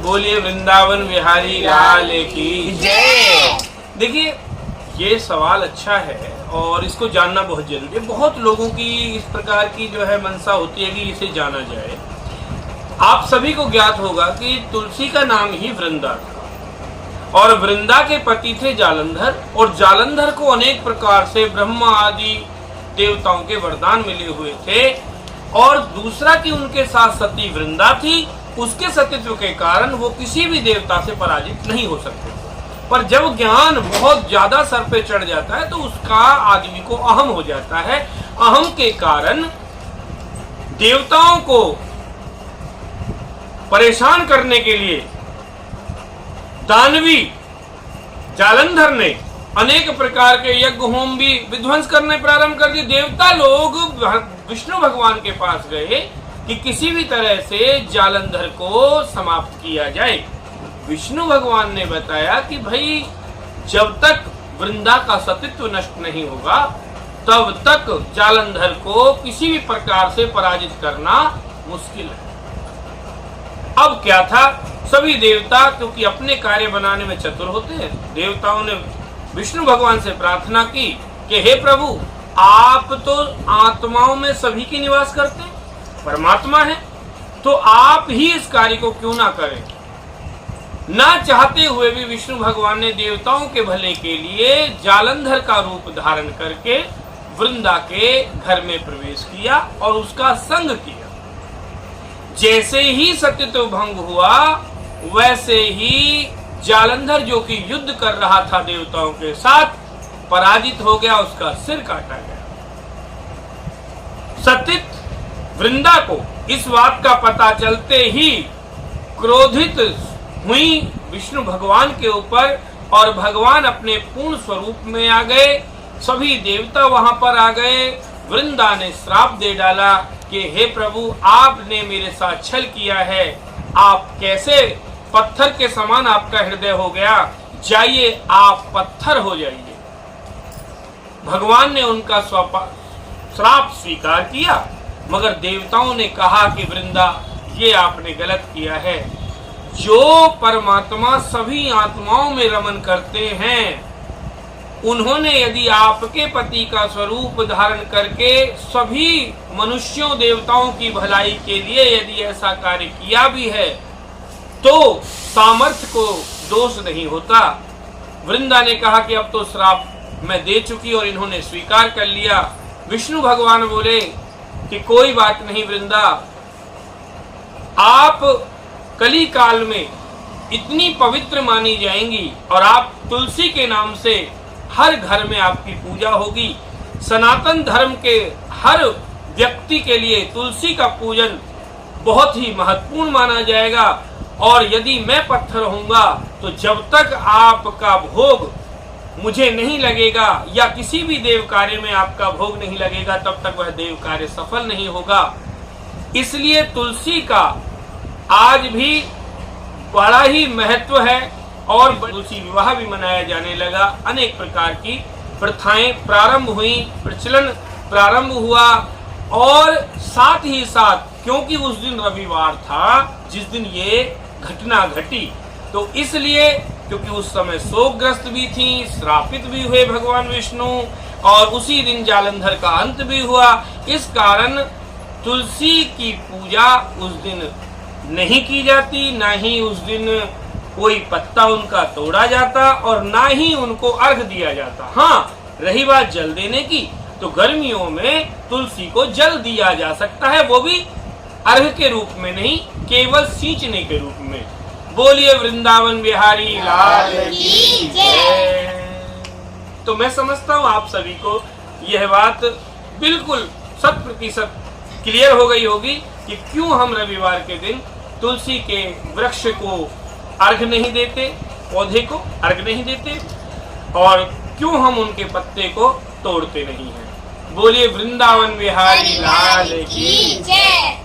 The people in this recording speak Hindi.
बोलिए वृंदावन बिहारी लाल की जय। देखिए ये सवाल अच्छा है और इसको जानना बहुत जरूरी है। बहुत लोगों की इस प्रकार की जो है मनसा होती है कि इसे जाना जाए। आप सभी को ज्ञात होगा कि तुलसी का नाम ही वृंदा था और वृंदा के पति थे जालंधर, और जालंधर को अनेक प्रकार से ब्रह्मा आदि देवताओं के वरदान मिले हुए थे। और दूसरा कि उनके साथ सती वृंदा थी, उसके सतीत्व के कारण वो किसी भी देवता से पराजित नहीं हो सकते। पर जब ज्ञान बहुत ज्यादा सर पे चढ़ जाता है तो उसका आदमी को अहम हो जाता है। अहम के कारण देवताओं को परेशान करने के लिए दानवी जालंधर ने अनेक प्रकार के यज्ञ होम भी विध्वंस करने प्रारंभ कर दिए। देवता लोग विष्णु भगवान के पास गए कि किसी भी तरह से जालंधर को समाप्त किया जाए। विष्णु भगवान ने बताया कि भाई जब तक वृंदा का सतीत्व नष्ट नहीं होगा तब तक जालंधर को किसी भी प्रकार से पराजित करना मुश्किल है। अब क्या था, सभी देवता क्योंकि अपने कार्य बनाने में चतुर होते हैं, देवताओं ने विष्णु भगवान से प्रार्थना की कि हे प्रभु, आप तो आत्माओं में सभी की निवास करते हैं, परमात्मा है, तो आप ही इस कार्य को क्यों ना करें। ना चाहते हुए भी विष्णु भगवान ने देवताओं के भले के लिए जालंधर का रूप धारण करके वृंदा के घर में प्रवेश किया और उसका संग किया। जैसे ही सत्यत्व भंग हुआ वैसे ही जालंधर जो कि युद्ध कर रहा था देवताओं के साथ, पराजित हो गया, उसका सिर काटा गया। सतीत वृंदा को इस बात का पता चलते ही क्रोधित हुई विष्णु भगवान के ऊपर और भगवान अपने पूर्ण स्वरूप में आ गए। सभी देवता वहां पर आ गए। वृंदा ने श्राप दे डाला कि हे प्रभु, आपने मेरे साथ छल किया है, आप कैसे पत्थर के समान आपका हृदय हो गया, जाइए आप पत्थर हो जाइए। भगवान ने उनका श्राप स्वीकार किया, मगर देवताओं ने कहा कि वृंदा ये आपने गलत किया है। जो परमात्मा सभी आत्माओं में रमन करते हैं, उन्होंने यदि आपके पति का स्वरूप धारण करके सभी मनुष्यों देवताओं की भलाई के लिए यदि ऐसा कार्य किया भी है तो सामर्थ्य को दोष नहीं होता। वृंदा ने कहा कि अब तो श्राप मैं दे चुकी और इन्होंने स्वीकार कर लिया। विष्णु भगवान बोले कि कोई बात नहीं वृंदा, आप कली काल में इतनी पवित्र मानी जाएंगी और आप तुलसी के नाम से हर घर में आपकी पूजा होगी। सनातन धर्म के हर व्यक्ति के लिए तुलसी का पूजन बहुत ही महत्वपूर्ण माना जाएगा और यदि मैं पत्थर होऊंगा तो जब तक आपका भोग मुझे नहीं लगेगा या किसी भी देव कार्य में आपका भोग नहीं लगेगा तब तक वह देव कार्य सफल नहीं होगा। इसलिए तुलसी का आज भी बड़ा ही महत्व है और तुलसी विवाह भी मनाया जाने लगा। अनेक प्रकार की प्रथाएं प्रारंभ हुई, प्रचलन प्रारंभ हुआ और साथ ही साथ क्योंकि उस दिन रविवार था जिस दिन ये घटना घटी, तो इसलिए क्योंकि उस समय शोकग्रस्त भी थी, श्रापित भी हुए भगवान विष्णु और उसी दिन जालंधर का अंत भी हुआ। इस कारण तुलसी की पूजा उस दिन नहीं की जाती, ना ही उस दिन कोई पत्ता उनका तोड़ा जाता और ना ही उनको अर्घ दिया जाता। हाँ, रही बात जल देने की, तो गर्मियों में तुलसी को जल दिया जा सकता है, वो भी अर्घ के रूप में नहीं, केवल सींचने के रूप में। बोलिए वृंदावन बिहारी लाल की जय। तो मैं समझता हूँ आप सभी को यह बात बिल्कुल 100% क्लियर हो गई होगी कि क्यों हम रविवार के दिन तुलसी के वृक्ष को अर्घ नहीं देते, पौधे को अर्घ नहीं देते और क्यों हम उनके पत्ते को तोड़ते नहीं हैं। बोलिए वृंदावन बिहारी लाल की जय।